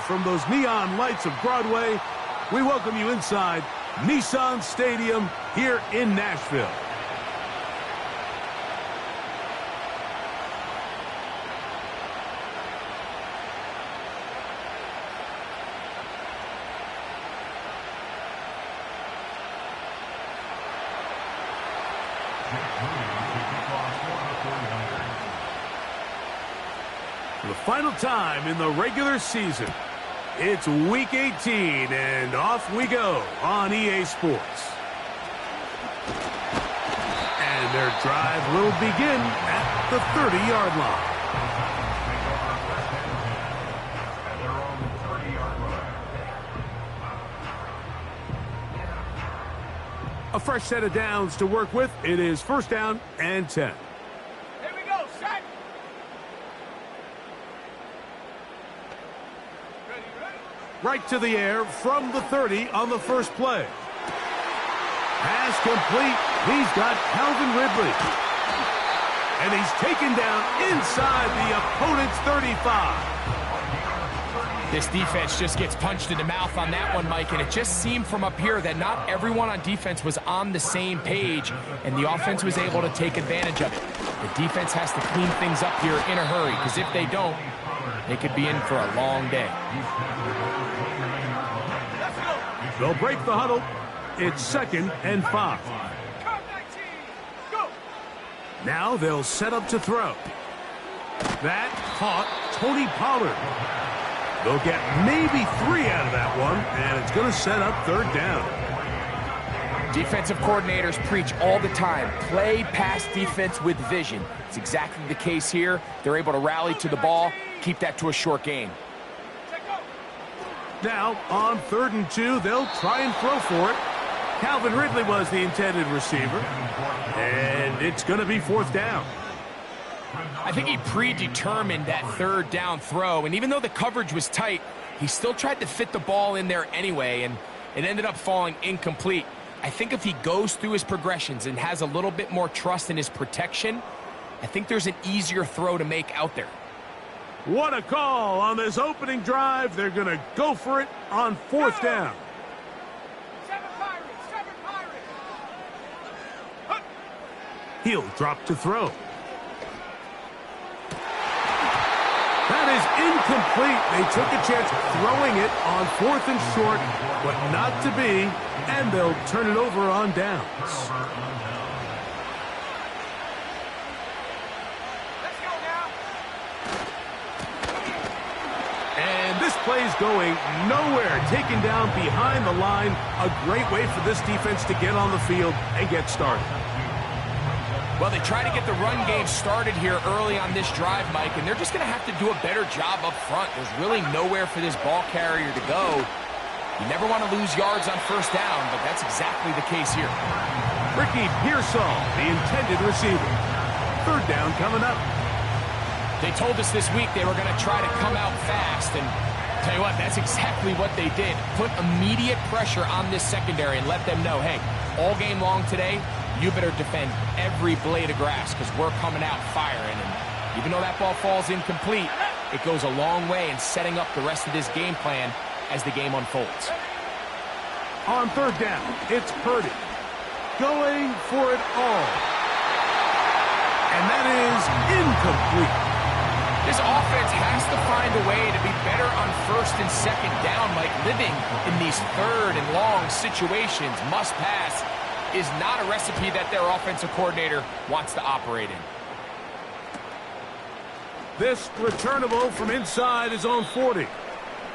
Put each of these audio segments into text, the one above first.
from those neon lights of Broadway, we welcome you inside Nissan Stadium here in Nashville. For the final time in the regular season, it's Week 18, and off we go on EA Sports. And their drive will begin at the 30-yard line. A fresh set of downs to work with. It is first down and 10. Here we go, set. Right to the air from the 30 on the first play. Pass complete. He's got Calvin Ridley. And he's taken down inside the opponent's 35. This defense just gets punched in the mouth on that one, Mike, and it just seemed from up here that not everyone on defense was on the same page, and the offense was able to take advantage of it. The defense has to clean things up here in a hurry, because if they don't, they could be in for a long day. They'll break the huddle. It's 2nd and 5. Now they'll set up to throw. That caught Tony Pollard. They'll get maybe 3 out of that one, and it's going to set up 3rd down. Defensive coordinators preach all the time, play pass defense with vision. It's exactly the case here. They're able to rally to the ball, keep that to a short gain. Now, on 3rd and 2, they'll try and throw for it. Calvin Ridley was the intended receiver, and it's going to be 4th down. I think he predetermined that 3rd down throw, and even though the coverage was tight, he still tried to fit the ball in there anyway, and it ended up falling incomplete. I think if he goes through his progressions and has a little bit more trust in his protection, I think there's an easier throw to make out there. What a call on this opening drive. They're going to go for it on 4th down. He'll drop to throw. That is incomplete. They took a chance throwing it on 4th and short, but not to be, and they'll turn it over on downs. Let's go now. And this play's going nowhere. Taken down behind the line. A great way for this defense to get on the field and get started. Well, they try to get the run game started here early on this drive, Mike, and they're just going to have to do a better job up front. There's really nowhere for this ball carrier to go. You never want to lose yards on 1st down, but that's exactly the case here. Ricky Pearsall, the intended receiver. 3rd down coming up. They told us this week they were going to try to come out fast, and tell you what, that's exactly what they did. Put immediate pressure on this secondary and let them know, hey, all game long today, you better defend every blade of grass because we're coming out firing. And even though that ball falls incomplete, it goes a long way in setting up the rest of this game plan as the game unfolds. On 3rd down, it's Purdy going for it all. And that is incomplete. This offense has to find a way to be better on 1st and 2nd down, like living in these 3rd and long situations. Must pass is not a recipe that their offensive coordinator wants to operate in. This returnable from inside his own 40.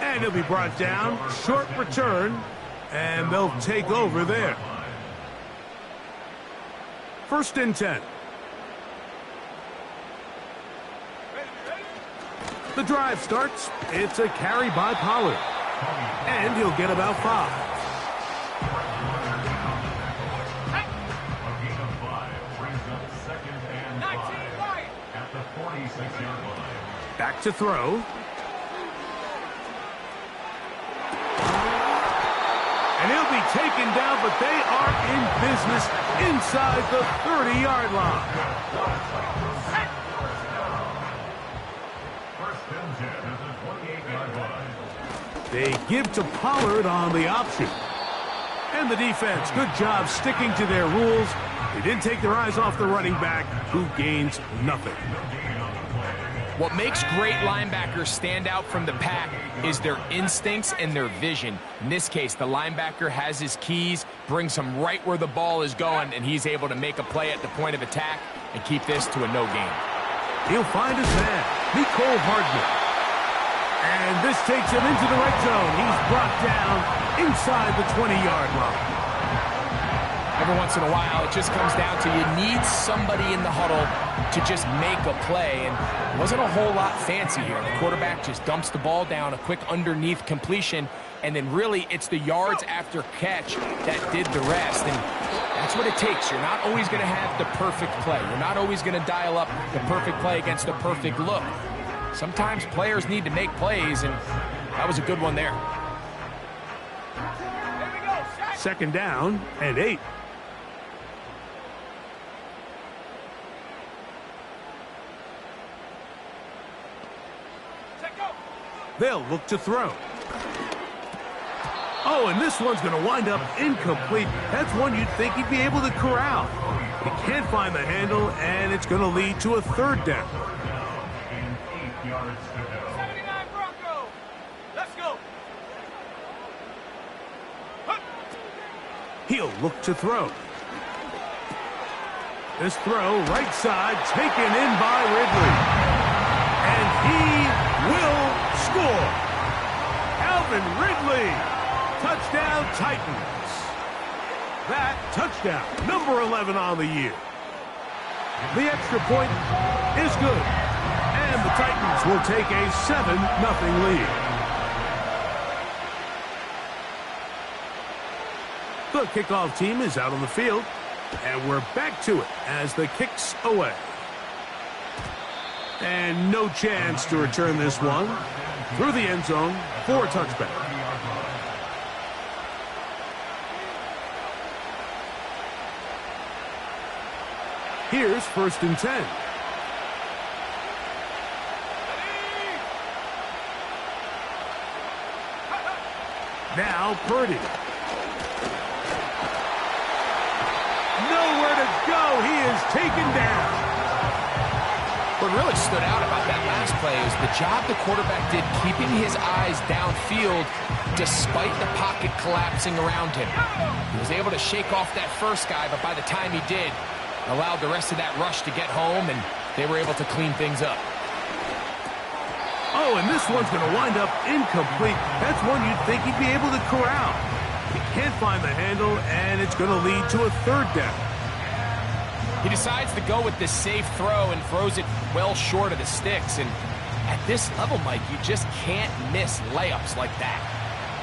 And he'll be brought down. Short return. And they'll take over there. 1st and 10. The drive starts. It's a carry by Pollard. And he'll get about 5. Back to throw. And he'll be taken down, but they are in business inside the 30-yard line. They give to Pollard on the option. And the defense, good job sticking to their rules. They didn't take their eyes off the running back, who gains nothing. What makes great linebackers stand out from the pack is their instincts and their vision. In this case, the linebacker has his keys, brings him right where the ball is going, and he's able to make a play at the point of attack and keep this to a no gain. He'll find his man, Nicole Hardman. And this takes him into the red zone. He's brought down inside the 20-yard line. Every once in a while, it just comes down to you need somebody in the huddle to just make a play. And it wasn't a whole lot fancy here. The quarterback just dumps the ball down, a quick underneath completion, and then really it's the yards after catch that did the rest. And that's what it takes. You're not always going to have the perfect play. You're not always going to dial up the perfect play against the perfect look. Sometimes players need to make plays, and that was a good one there. Here we go, set. Second down and 8. Set, go. They'll look to throw. Oh, and this one's going to wind up incomplete. That's one you'd think he'd be able to corral. He can't find the handle, and it's going to lead to a third down. 79 Bronco. Let's go. Hup. He'll look to throw. This throw, right side, taken in by Ridley. And he will score. Calvin Ridley. Touchdown, Titans. That touchdown, number 11 on the year. The extra point is good. And the Titans will take a 7-0 lead. The kickoff team is out on the field. And we're back to it as the kick's away. And no chance to return this one through the end zone for a touchback. Here's 1st and 10. Now Purdy. Nowhere to go. He is taken down. What really stood out about that last play is the job the quarterback did keeping his eyes downfield despite the pocket collapsing around him. He was able to shake off that first guy, but by the time he did, allowed the rest of that rush to get home, and they were able to clean things up. Oh, and this one's going to wind up incomplete. That's one you'd think he'd be able to corral. He can't find the handle, and it's going to lead to a third down. He decides to go with this safe throw and throws it well short of the sticks. And at this level, Mike, you just can't miss layups like that.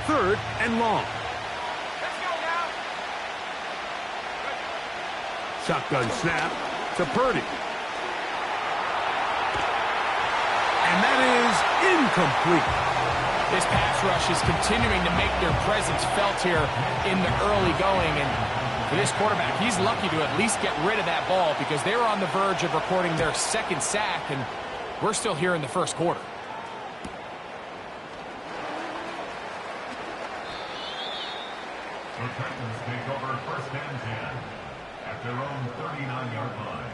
3rd and long. Let's go now. Shotgun snap to Purdy. And that is incomplete. This pass rush is continuing to make their presence felt here in the early going. And for this quarterback, he's lucky to at least get rid of that ball because they were on the verge of recording their 2nd sack, and we're still here in the 1st quarter. The Titans take over 1st and 10 at their own 39-yard line.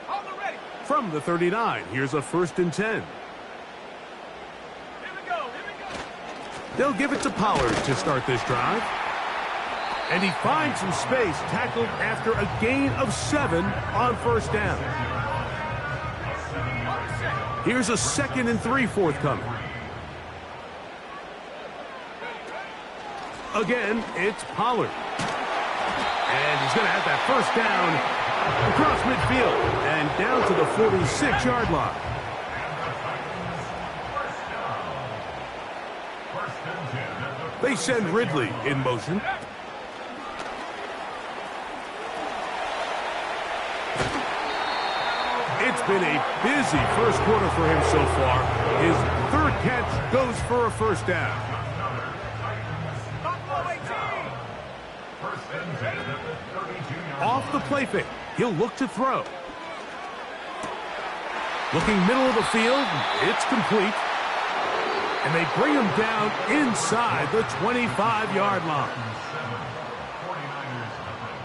Hold it ready. From the 39, here's a 1st and 10. Here we go. Here we go. They'll give it to Pollard to start this drive. And he finds some space, tackled after a gain of 7 on 1st down. Here's a 2nd and 3 forthcoming. Again, it's Pollard. And he's going to have that 1st down across midfield and down to the 46-yard line. They send Ridley in motion. It's been a busy 1st quarter for him so far. His 3rd catch goes for a 1st down. Off the play fake, he'll look to throw. Looking middle of the field, it's complete. And they bring him down inside the 25-yard line. 49ers nothing.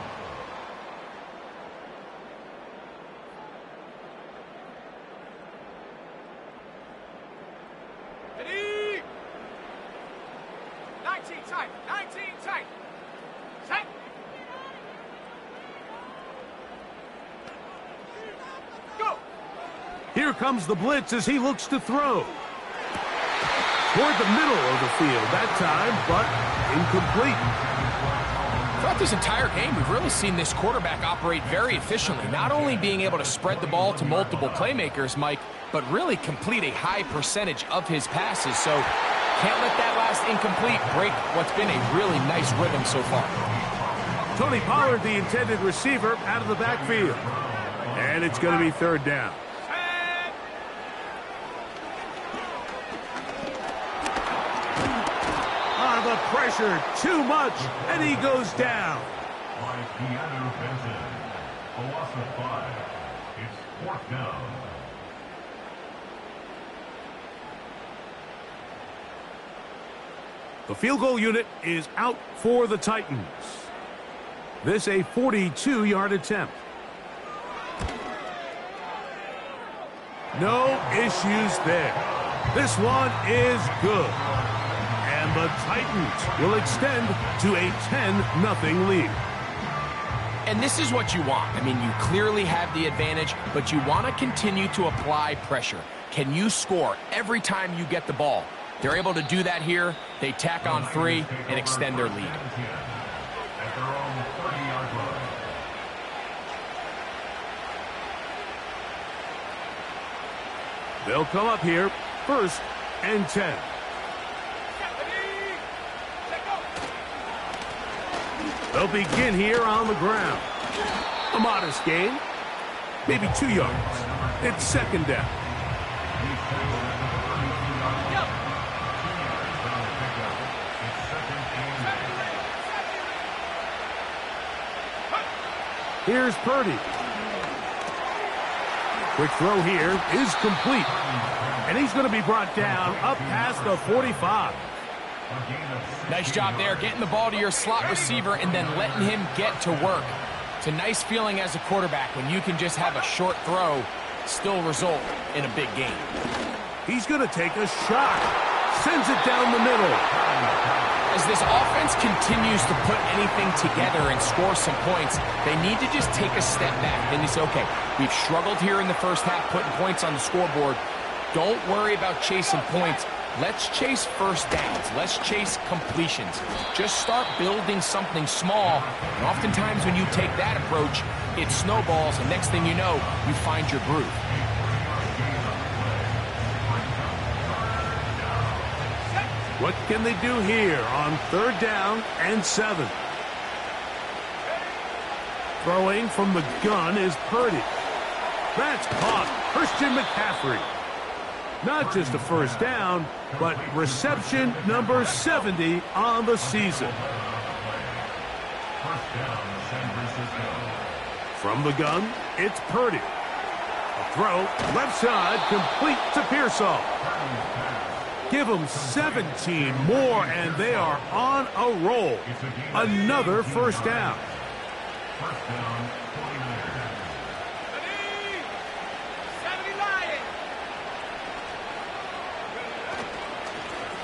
Ready? 19 tight. 19 tight. Set. Go. Here comes the blitz as he looks to throw. Toward the middle of the field that time, but incomplete. Throughout this entire game, we've really seen this quarterback operate very efficiently, not only being able to spread the ball to multiple playmakers, Mike, but really complete a high percentage of his passes. So can't let that last incomplete break what's been a really nice rhythm so far. Tony Pollard, the intended receiver, out of the backfield. And it's going to be third down. The pressure, too much, and he goes down. By Keanu Benson. A loss of 5. It's fourth down. The field goal unit is out for the Titans. This a 42-yard attempt. No issues there. This one is good. And the Titans will extend to a 10-0 lead. And this is what you want. I mean, you clearly have the advantage, but you want to continue to apply pressure. Can you score every time you get the ball? They're able to do that here. They tack on 3 and extend their lead. At their own 30-yard line. They'll come up here, 1st and 10. They'll begin here on the ground. A modest gain, maybe 2 yards. It's second down. Here's Purdy. Quick throw here is complete. And he's going to be brought down up past the 45. Nice job there, getting the ball to your slot receiver and then letting him get to work. It's a nice feeling as a quarterback when you can just have a short throw, still result in a big game. He's going to take a shot. Sends it down the middle. As this offense continues to put anything together and score some points, they need to just take a step back. Then you say, okay, we've struggled here in the first half, putting points on the scoreboard. Don't worry about chasing points. Let's chase first downs. Let's chase completions. Just start building something small. And oftentimes when you take that approach, it snowballs, and next thing you know, you find your groove. What can they do here on 3rd down and 7? Throwing from the gun is Purdy. That's caught. Christian McCaffrey. Not just a first down, but reception number 70 on the season. From the gun, it's Purdy. A throw, left side, complete to Pearsall. Give them 17 more, and they are on a roll. Another first down. First down, 49ers. Ready? 70 Lions.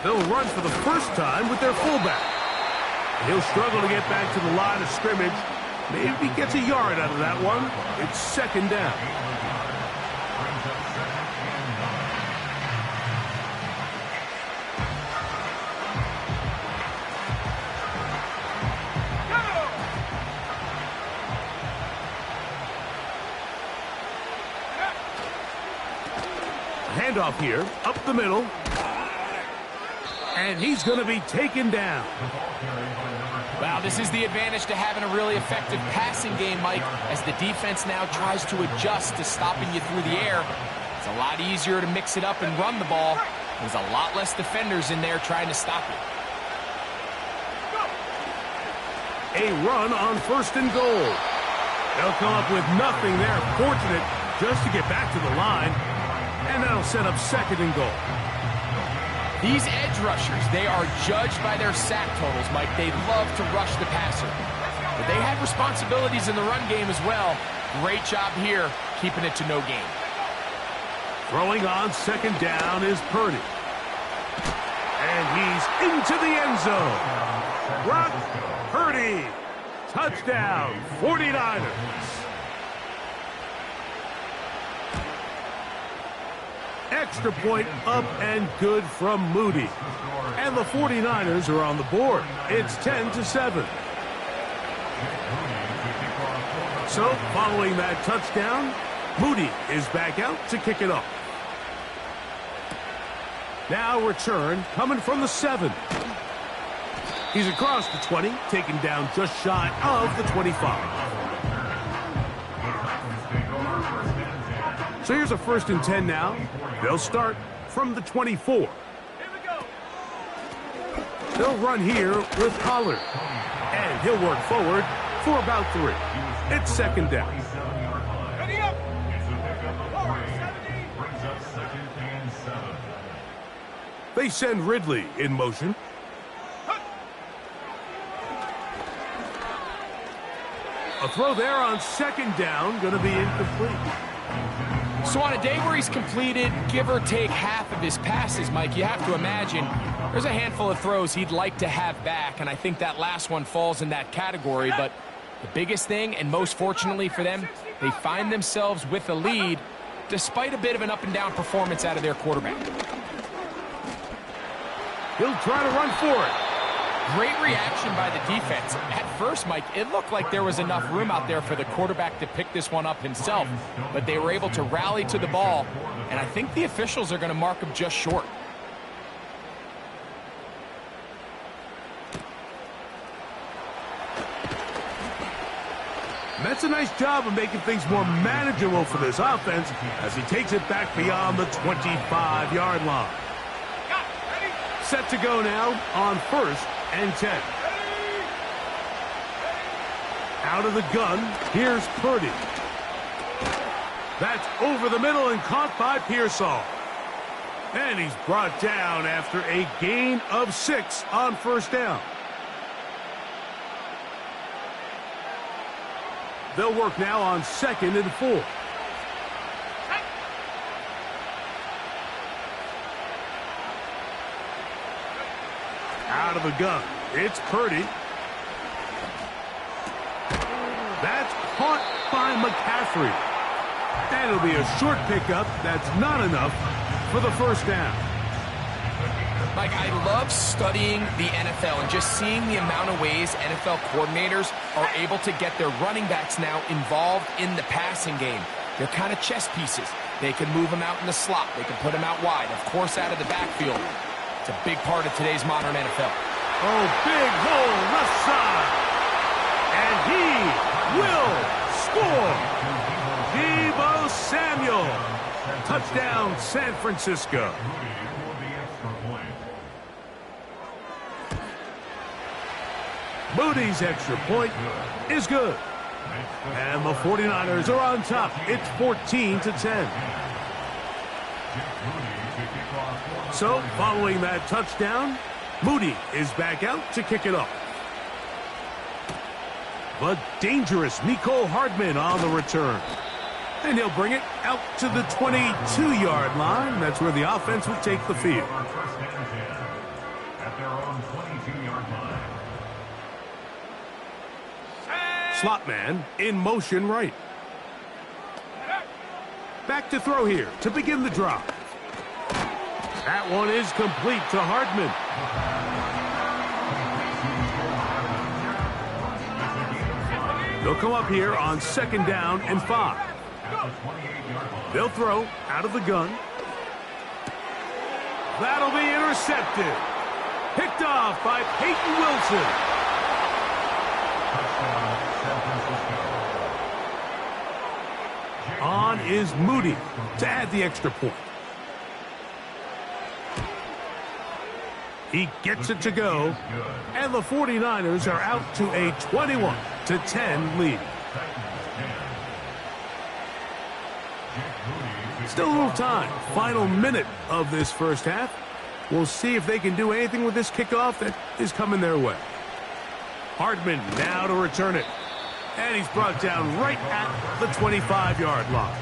They'll run for the first time with their fullback. He'll struggle to get back to the line of scrimmage. Maybe he gets a yard out of that one. It's second down. Handoff here, up the middle. And he's going to be taken down. Wow, this is the advantage to having a really effective passing game, Mike, as the defense now tries to adjust to stopping you through the air. It's a lot easier to mix it up and run the ball. There's a lot less defenders in there trying to stop it. A run on 1st and goal. They'll come up with nothing there. Fortunate just to get back to the line. And that'll set up 2nd and goal. These edge rushers, they are judged by their sack totals, Mike. They love to rush the passer. But they have responsibilities in the run game as well. Great job here, keeping it to no gain. Throwing on second down is Purdy. And he's into the end zone. Brock Purdy. Touchdown, 49ers. Extra point up and good from Moody. And the 49ers are on the board. It's 10-7. So, following that touchdown, Moody is back out to kick it off. Now return coming from the 7. He's across the 20, taken down just shy of the 25. So here's a 1st and 10 now. They'll start from the 24. Here we go. They'll run here with Pollard. And he'll work forward for about 3. It's second down. Ready up. Brings up 2nd and 7. They send Ridley in motion. A throw there on second down, going to be incomplete. So on a day where he's completed, give or take half of his passes, Mike, you have to imagine there's a handful of throws he'd like to have back, and I think that last one falls in that category. But the biggest thing, and most fortunately for them, they find themselves with a lead despite a bit of an up-and-down performance out of their quarterback. He'll try to run for it. Great reaction by the defense. At first, Mike, it looked like there was enough room out there for the quarterback to pick this one up himself, but they were able to rally to the ball, and I think the officials are going to mark him just short. That's a nice job of making things more manageable for this offense as he takes it back beyond the 25-yard line. Set to go now on 1st and 10. Out of the gun, here's Purdy. That's over the middle and caught by Pearsall. And he's brought down after a gain of 6 on 1st down. They'll work now on 2nd and 4. Out of the gun, it's Purdy. That's caught by McCaffrey. And it'll be a short pickup. That's not enough for the 1st down. Mike, I love studying the NFL and just seeing the amount of ways NFL coordinators are able to get their running backs now involved in the passing game. They're kind of chess pieces. They can move them out in the slot. They can put them out wide, of course, out of the backfield. It's a big part of today's modern NFL. Oh, big hole left side. And he will score. Deebo Samuel. Touchdown, San Francisco. Moody's extra point is good. And the 49ers are on top. It's 14-10. So, following that touchdown, Moody is back out to kick it off. But dangerous Mecole Hardman on the return. And he'll bring it out to the 22-yard line. That's where the offense will take the field. At their own 22-yard line. Slot man in motion right. Back to throw here to begin the drive. That one is complete to Hardman. They'll come up here on 2nd down and 5. They'll throw out of the gun. That'll be intercepted. Picked off by Peyton Wilson. On is Moody to add the extra point. He gets it to go, and the 49ers are out to a 21-10 lead. Still a little time. Final minute of this 1st half. We'll see if they can do anything with this kickoff that is coming their way. Hardman now to return it. And he's brought down right at the 25-yard line.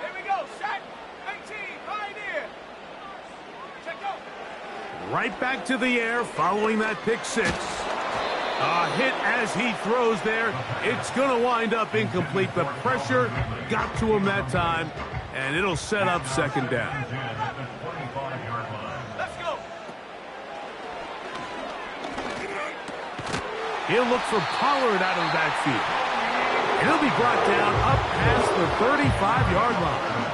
Here we go. Set. 19. Pioneer. Check out. Right back to the air following that pick six. A hit as he throws there. It's going to wind up incomplete. The pressure got to him that time, and it'll set up second down. Let's go. He'll look for Pollard out of the backfield. And he'll be brought down up past the 35-yard line.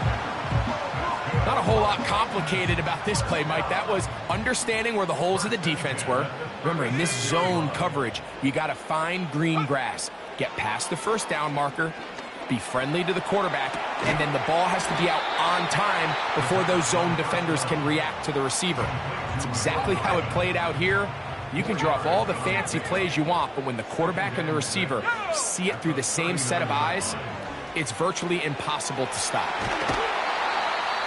Not a whole lot complicated about this play, Mike. That was understanding where the holes of the defense were. Remember, in this zone coverage, you got to find green grass. Get past the first down marker, be friendly to the quarterback, and then the ball has to be out on time before those zone defenders can react to the receiver. That's exactly how it played out here. You can draw up all the fancy plays you want, but when the quarterback and the receiver see it through the same set of eyes, it's virtually impossible to stop.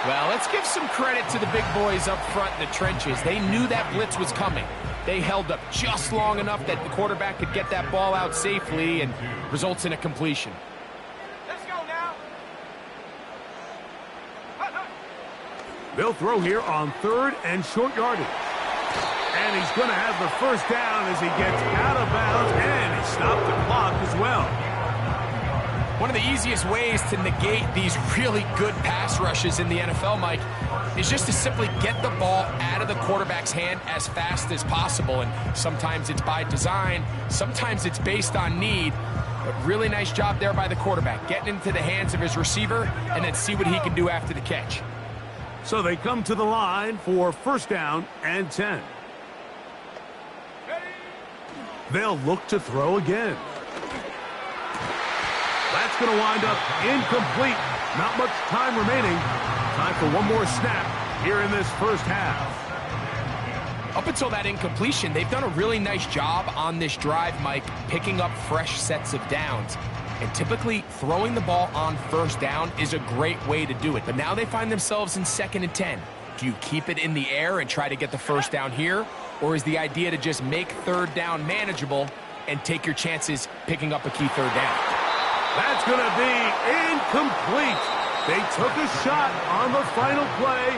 Well, let's give some credit to the big boys up front in the trenches. They knew that blitz was coming. They held up just long enough that the quarterback could get that ball out safely and results in a completion. Let's go now. They'll throw here on third and short yardage. And he's going to have the first down as he gets out of bounds, and he stopped the clock as well. One of the easiest ways to negate these really good pass rushes in the NFL, Mike, is just to simply get the ball out of the quarterback's hand as fast as possible. And sometimes it's by design, sometimes it's based on need. But really nice job there by the quarterback, getting into the hands of his receiver and then see what he can do after the catch. So they come to the line for first down and 10. They'll look to throw again. That's going to wind up incomplete. Not much time remaining. Time for one more snap here in this first half. Up until that incompletion, they've done a really nice job on this drive, Mike, picking up fresh sets of downs. And typically, throwing the ball on first down is a great way to do it. But now they find themselves in 2nd and 10. Do you keep it in the air and try to get the first down here? Or is the idea to just make third down manageable and take your chances picking up a key third down? That's going to be incomplete. They took a shot on the final play.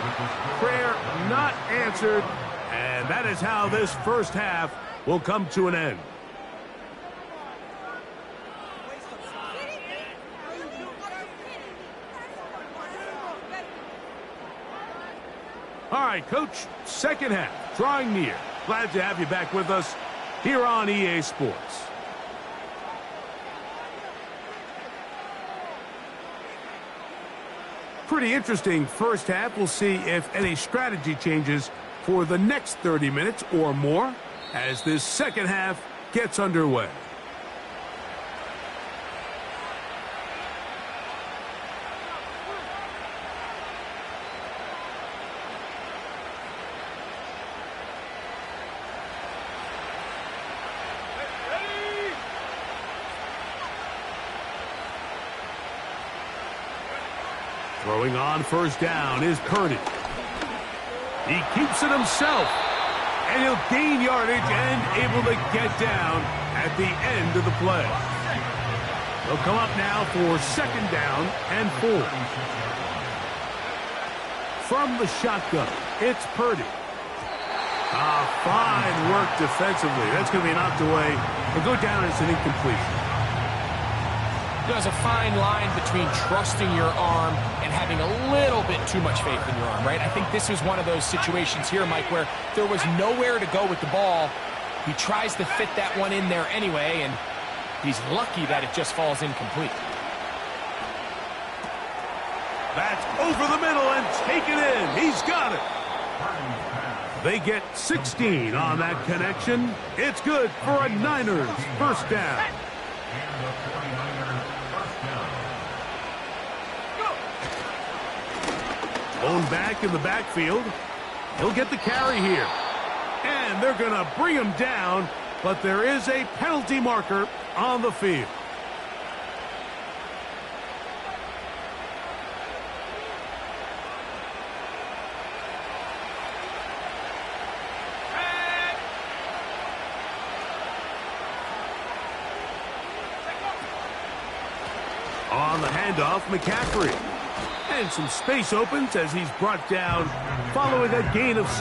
Prayer not answered. And that is how this first half will come to an end. All right, Coach, second half, drawing near. Glad to have you back with us here on EA Sports. Pretty interesting first half. We'll see if any strategy changes for the next 30 minutes or more as this second half gets underway. Throwing on first down is Purdy. He keeps it himself, and he'll gain yardage and able to get down at the end of the play. They'll come up now for second down and 4. From the shotgun, it's Purdy. Fine work defensively. That's going to be knocked away. He'll go down as an incompletion. There's a fine line between trusting your arm and having a little bit too much faith in your arm, right? I think this was one of those situations here, Mike, where there was nowhere to go with the ball. He tries to fit that one in there anyway, and he's lucky that it just falls incomplete. That's over the middle and taken in. He's got it. They get 16 on that connection. It's good for a Niners first down. Blown back in the backfield. He'll get the carry here. And they're going to bring him down, but there is a penalty marker on the field. On the handoff, McCaffrey. And some space opens as he's brought down following a gain of 6.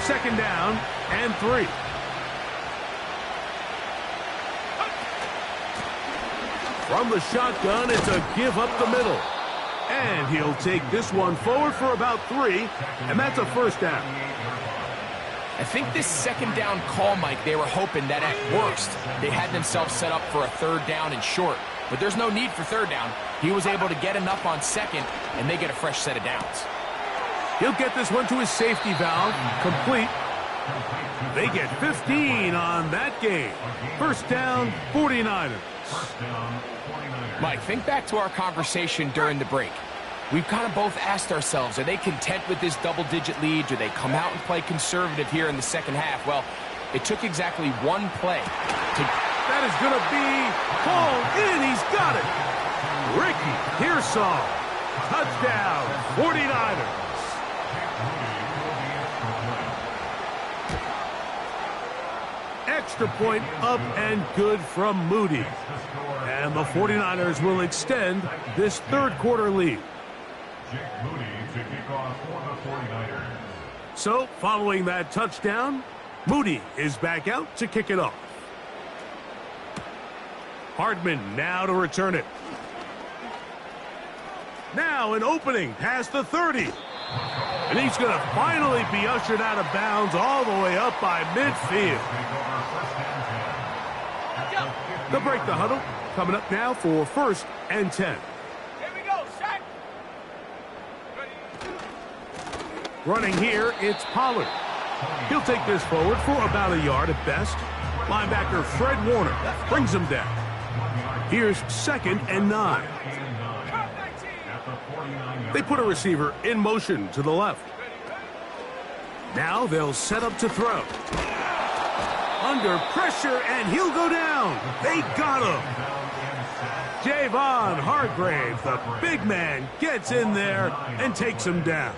Second down and 3. From the shotgun, it's a give up the middle. And he'll take this one forward for about 3, and that's a first down. I think this second down call, Mike, they were hoping that at worst they had themselves set up for a third down and short. But there's no need for third down. He was able to get enough on second, and they get a fresh set of downs. He'll get this one to his safety valve, complete. They get 15 on that game. First down, 49ers. Mike, think back to our conversation during the break. We've kind of both asked ourselves, are they content with this double-digit lead? Do they come out and play conservative here in the second half? Well, it took exactly one play to... That is going to be hauled in. He's got it. Ricky Pearsall. Touchdown, 49ers. Extra point up and good from Moody. And the 49ers will extend this third quarter lead. Moody to kick off for the 49ers. So, following that touchdown, Moody is back out to kick it off. Hardman now to return it. Now an opening past the 30. And he's going to finally be ushered out of bounds all the way up by midfield. They'll break the huddle. Coming up now for first and 10. Here we go, set. Running here, it's Pollard. He'll take this forward for about a yard at best. Linebacker Fred Warner brings him down. Here's second and 9. They put a receiver in motion to the left. Now they'll set up to throw. Under pressure, and he'll go down. They got him. Javon Hargrave, the big man, gets in there and takes him down.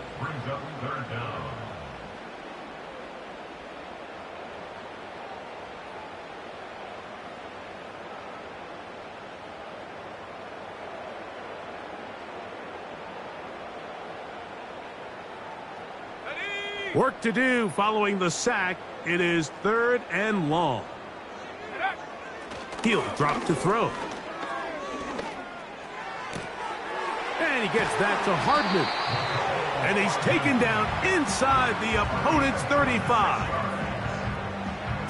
Work to do following the sack. It is third and long. He'll drop to throw. And he gets that to Hardman. And he's taken down inside the opponent's 35.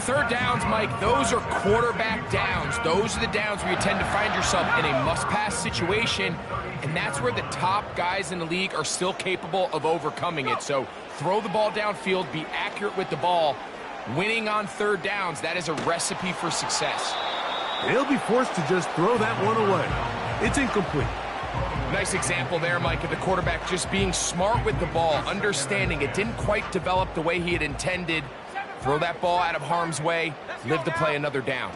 Third downs, Mike, those are quarterback downs. Those are the downs where you tend to find yourself in a must-pass situation, and that's where the top guys in the league are still capable of overcoming it. So throw the ball downfield, be accurate with the ball. Winning on third downs, that is a recipe for success. They'll be forced to just throw that one away. It's incomplete. Nice example there, Mike, of the quarterback just being smart with the ball, understanding it didn't quite develop the way he had intended. Throw that ball out of harm's way, live to play another down.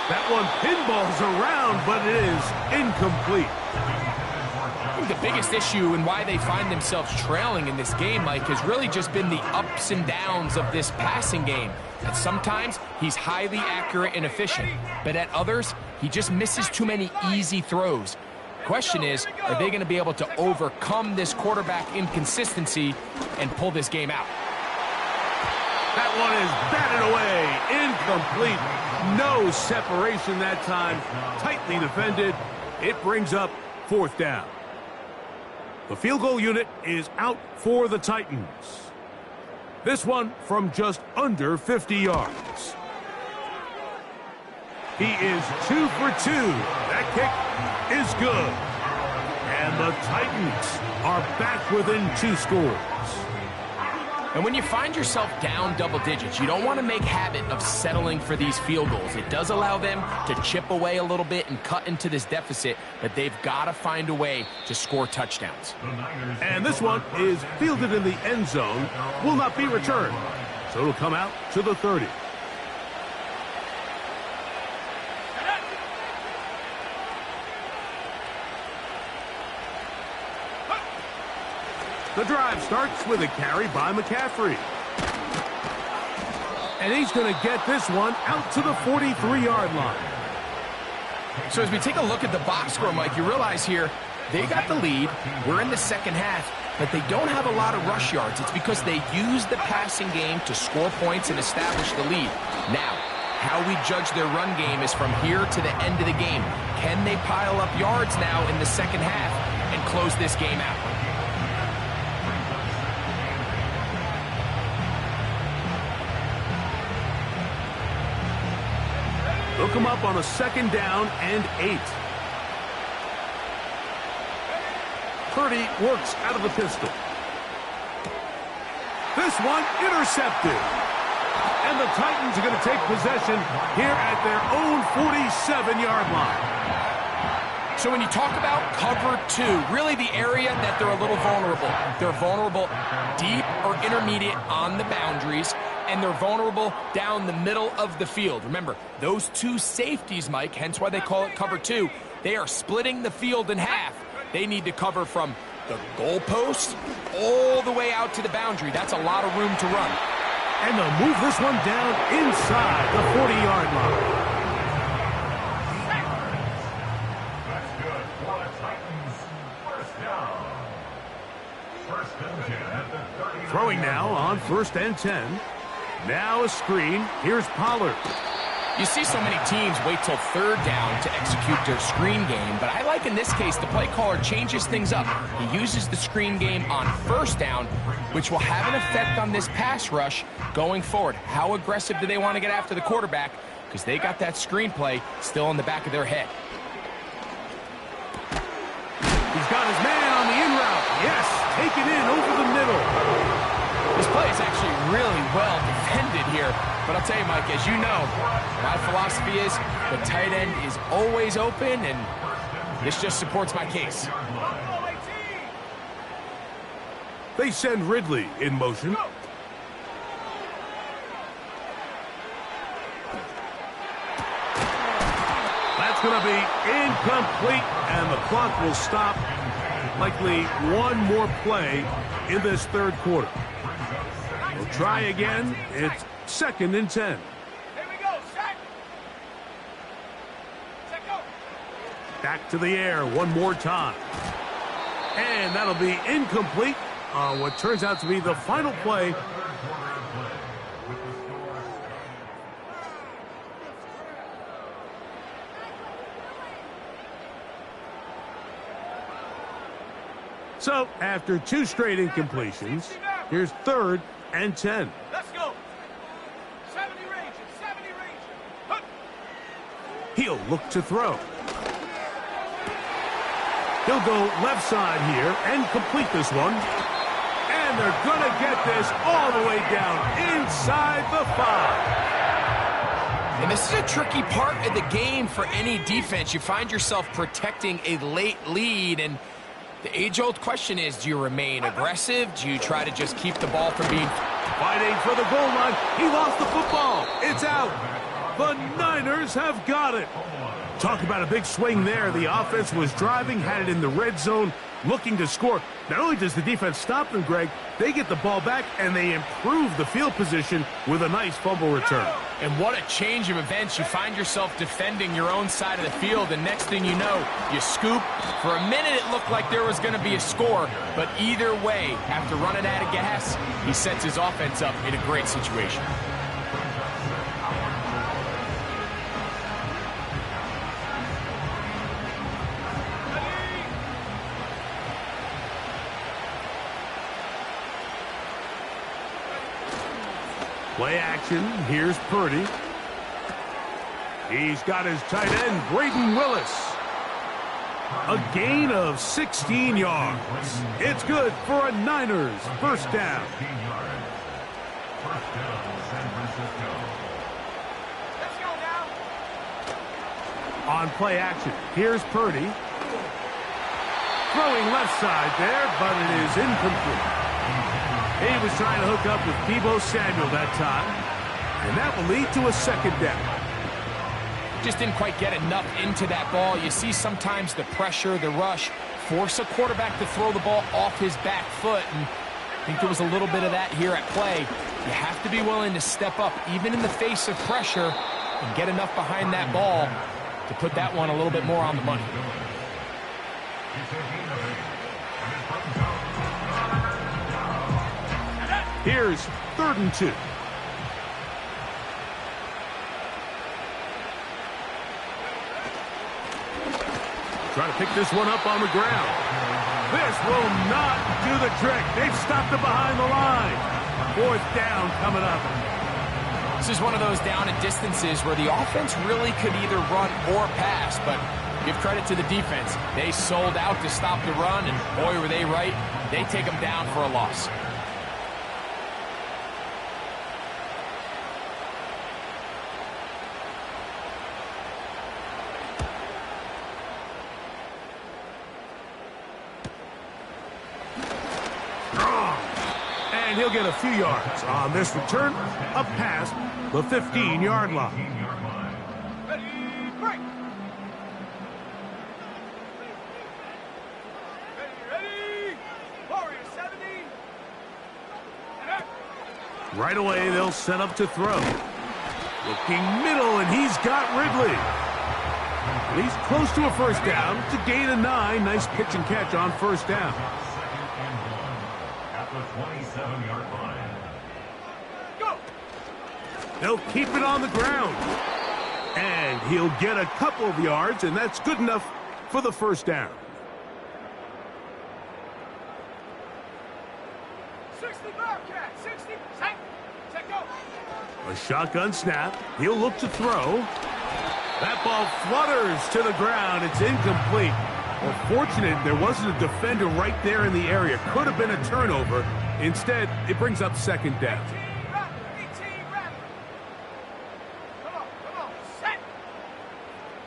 That one pinballs around, but it is incomplete. I think the biggest issue and why they find themselves trailing in this game, Mike, has really just been the ups and downs of this passing game. And sometimes he's highly accurate and efficient, but at others, he just misses too many easy throws. Question is, are they going to be able to overcome this quarterback inconsistency and pull this game out? That one is batted away, incomplete. No separation that time, tightly defended. It brings up fourth down. The field goal unit is out for the Titans. This one from just under 50 yards. He is 2 for 2. That kick is good. And the Titans are back within 2 scores. And when you find yourself down double digits, you don't want to make habit of settling for these field goals. It does allow them to chip away a little bit and cut into this deficit, but they've got to find a way to score touchdowns. And this one is fielded in the end zone, will not be returned. So it'll come out to the 30. The drive starts with a carry by McCaffrey. And he's going to get this one out to the 43-yard line. So as we take a look at the box score, Mike, you realize here they got the lead. We're in the second half, but they don't have a lot of rush yards. It's because they use the passing game to score points and establish the lead. Now, how we judge their run game is from here to the end of the game. Can they pile up yards now in the second half and close this game out? They'll come up on a 2nd down and 8. Purdy works out of the pistol. This one intercepted. And the Titans are going to take possession here at their own 47-yard line. So when you talk about cover 2, really the area that they're a little vulnerable. They're vulnerable deep or intermediate on the boundaries, and they're vulnerable down the middle of the field. Remember, those two safeties, Mike, hence why they call it cover 2, they are splitting the field in half. They need to cover from the goalpost all the way out to the boundary. That's a lot of room to run. And they'll move this one down inside the 40-yard line. That's good for the Titans. First down. First and 10 at the 30. Throwing now on 1st and 10. Now a screen. Here's Pollard. You see so many teams wait till 3rd down to execute their screen game, but I like in this case the play caller changes things up. He uses the screen game on 1st down, which will have an effect on this pass rush going forward. How aggressive do they want to get after the quarterback? Because they got that screen play still in the back of their head. He's got his man on the in route. Yes, taken in over the middle. This play is actually really well defended here. But I'll tell you, Mike, as you know, my philosophy is the tight end is always open, and this just supports my case. They send Ridley in motion. That's going to be incomplete, and the clock will stop. Likely one more play in this 3rd quarter. We'll try again. It's 2nd and 10. Here we go, set. Set, go. Back to the air one more time. And that'll be incomplete on what turns out to be the final play. So, after 2 straight incompletions, here's 3rd and 10. Let's go. 70 range, 70 range. Hup. He'll look to throw. He'll go left side here and complete this one. And they're going to get this all the way down inside the 5. And this is a tricky part of the game for any defense. You find yourself protecting a late lead, and the age-old question is, do you remain aggressive? Do you try to just keep the ball from being... Fighting for the goal line. He lost the football. It's out. The Niners have got it. Talk about a big swing there. The offense was driving, had it in the red zone, looking to score. Not only does the defense stop them, Greg, they get the ball back, and they improve the field position with a nice fumble return. And what a change of events. You find yourself defending your own side of the field, and next thing you know, you scoop. For a minute, it looked like there was going to be a score, but either way, after running out of gas, he sets his offense up in a great situation. Play action. Here's Purdy. He's got his tight end, Braden Willis. A gain of 16 yards. It's good for a Niners first down. First down, San Francisco. Let's go now. On play action, here's Purdy. Throwing left side there, but it is incomplete. He was trying to hook up with Deebo Samuel that time, and that will lead to a 2nd down. Just didn't quite get enough into that ball. You see sometimes the pressure, the rush, force a quarterback to throw the ball off his back foot, and I think there was a little bit of that here at play. You have to be willing to step up, even in the face of pressure, and get enough behind that ball to put that one a little bit more on the money. Here's 3rd and 2. Trying to pick this one up on the ground. This will not do the trick. They've stopped it behind the line. 4th down coming up. This is one of those down and distances where the offense really could either run or pass, but give credit to the defense. They sold out to stop the run, and boy, were they right. They take them down for a loss. And he'll get a few yards on this return up past the 15-yard line. Ready, break. Ready. Warrior 70. Right away, they'll set up to throw. Looking middle, and he's got Ridley. And he's close to a 1st down to gain a 9. Nice pitch and catch on 1st down. At the 27-yard line. Go. They'll keep it on the ground. And he'll get a couple of yards, and that's good enough for the 1st down. 60 Bearcat. 60. Set. Set, go. A shotgun snap. He'll look to throw. That ball flutters to the ground. It's incomplete. Well, fortunate there wasn't a defender right there in the area. Could have been a turnover. Instead, it brings up 2nd down. 18 Rattler. Come on. Set.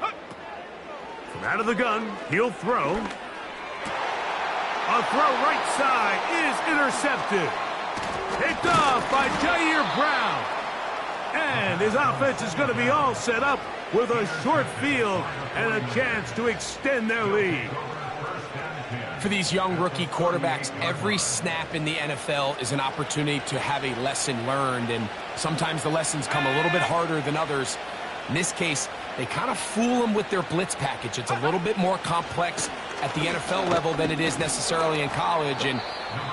Hook. From out of the gun, he'll throw. A throw right side is intercepted. Picked off by Jair Brown. And his offense is going to be all set up with a short field and a chance to extend their lead. For these young rookie quarterbacks, every snap in the NFL is an opportunity to have a lesson learned, and sometimes the lessons come a little bit harder than others. In this case, they kind of fool them with their blitz package. It's a little bit more complex at the NFL level than it is necessarily in college, and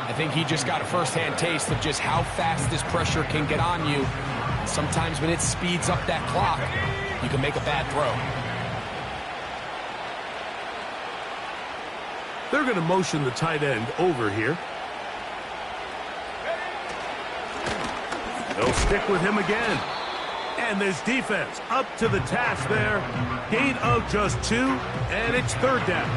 I think he just got a first-hand taste of just how fast this pressure can get on you. Sometimes when it speeds up that clock, you can make a bad throw. They're going to motion the tight end over here. They'll stick with him again. And this defense up to the task there. Gain of just 2, and it's 3rd down.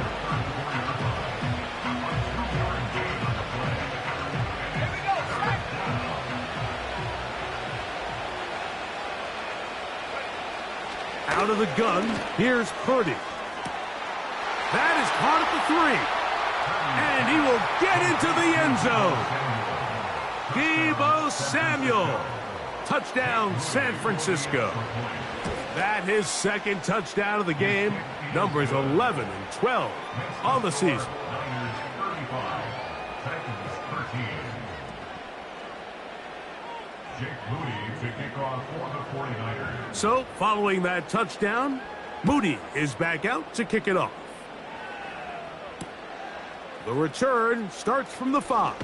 Out of the gun, here's Purdy. That is caught at the 3. And he will get into the end zone. Deebo Samuel. Touchdown, San Francisco. That his 2nd touchdown of the game. Numbers 11 and 12 on the season. So, following that touchdown, Moody is back out to kick it off. The return starts from the 5.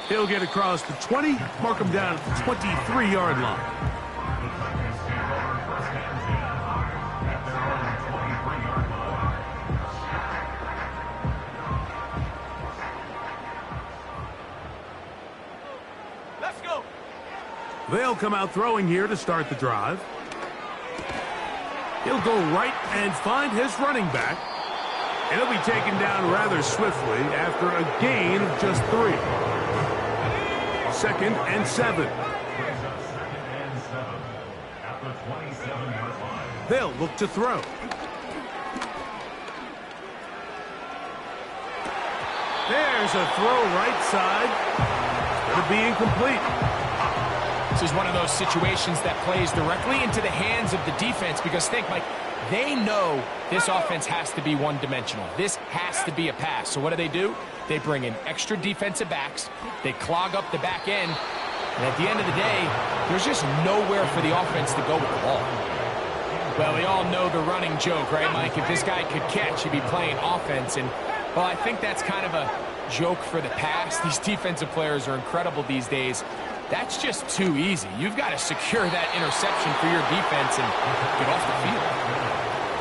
He'll get across the 20, mark him down at the 23-yard line. Let's go. They'll come out throwing here to start the drive. He'll go right and find his running back. And he'll be taken down rather swiftly after a gain of just 3. 2nd and 7. They'll look to throw. There's a throw right side. It'll be incomplete. This is one of those situations that plays directly into the hands of the defense because think, Mike, They know this offense has to be one-dimensional. This has to be a pass. So what do? They bring in extra defensive backs. They clog up the back end. And at the end of the day, there's just nowhere for the offense to go with the ball. Well, we all know the running joke, right, Mike? If this guy could catch, he'd be playing offense. And, well, I think that's kind of a joke for the past. These defensive players are incredible these days. That's just too easy. You've got to secure that interception for your defense and get off the field.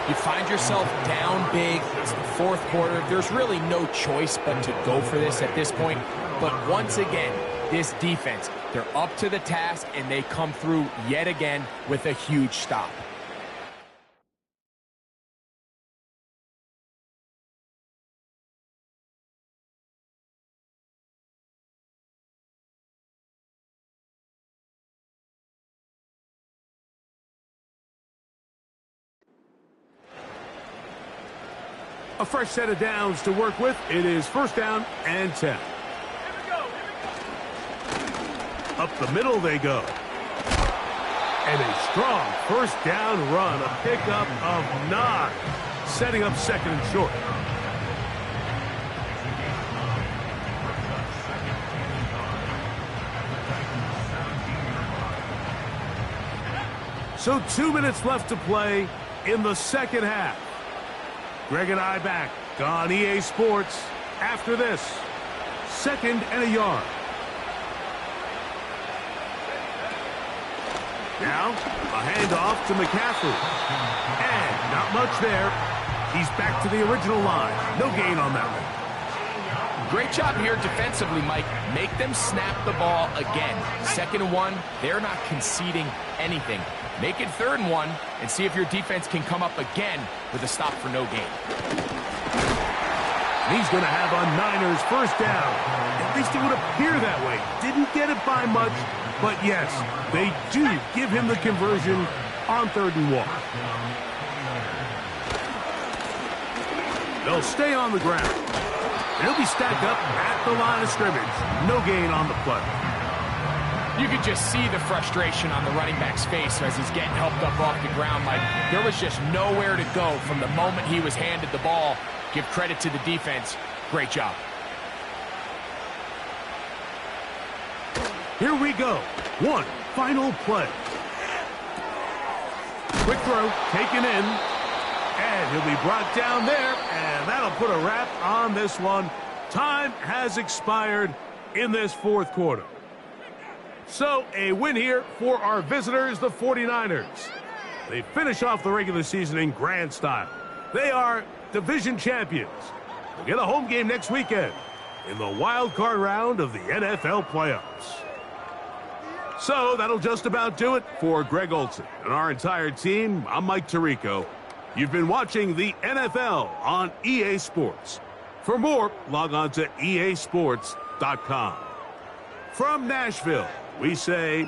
You find yourself down big. It's the fourth quarter. There's really no choice but to go for this at this point. But once again, this defense, they're up to the task, and they come through yet again with a huge stop. A fresh set of downs to work with. It is first down and 10. Up the middle they go. And a strong first down run. A pickup of 9. Setting up second and short. So 2 minutes left to play in the second half. Greg and I back on EA Sports after this. 2nd and a yard. Now, a handoff to McCaffrey. And not much there. He's back to the original line. No gain on that one. Great job here defensively, Mike. Make them snap the ball again. 2nd and 1, they're not conceding anything. Make it 3rd and 1 and see if your defense can come up again with a stop for no gain. He's going to have a Niners first down. At least it would appear that way. Didn't get it by much, but yes, they do give him the conversion on 3rd and 1. They'll stay on the ground. He'll be stacked up at the line of scrimmage. No gain on the play. You could just see the frustration on the running back's face as he's getting helped up off the ground. Like, there was just nowhere to go from the moment he was handed the ball. Give credit to the defense. Great job. Here we go. One final play. Quick throw, taken in. And he'll be brought down there. And that'll put a wrap on this one. Time has expired in this fourth quarter. So, a win here for our visitors, the 49ers. They finish off the regular season in grand style. They are division champions. They'll get a home game next weekend in the wild card round of the NFL playoffs. So, that'll just about do it for Greg Olson and our entire team. I'm Mike Tirico. You've been watching the NFL on EA Sports. For more, log on to easports.com. From Nashville, we say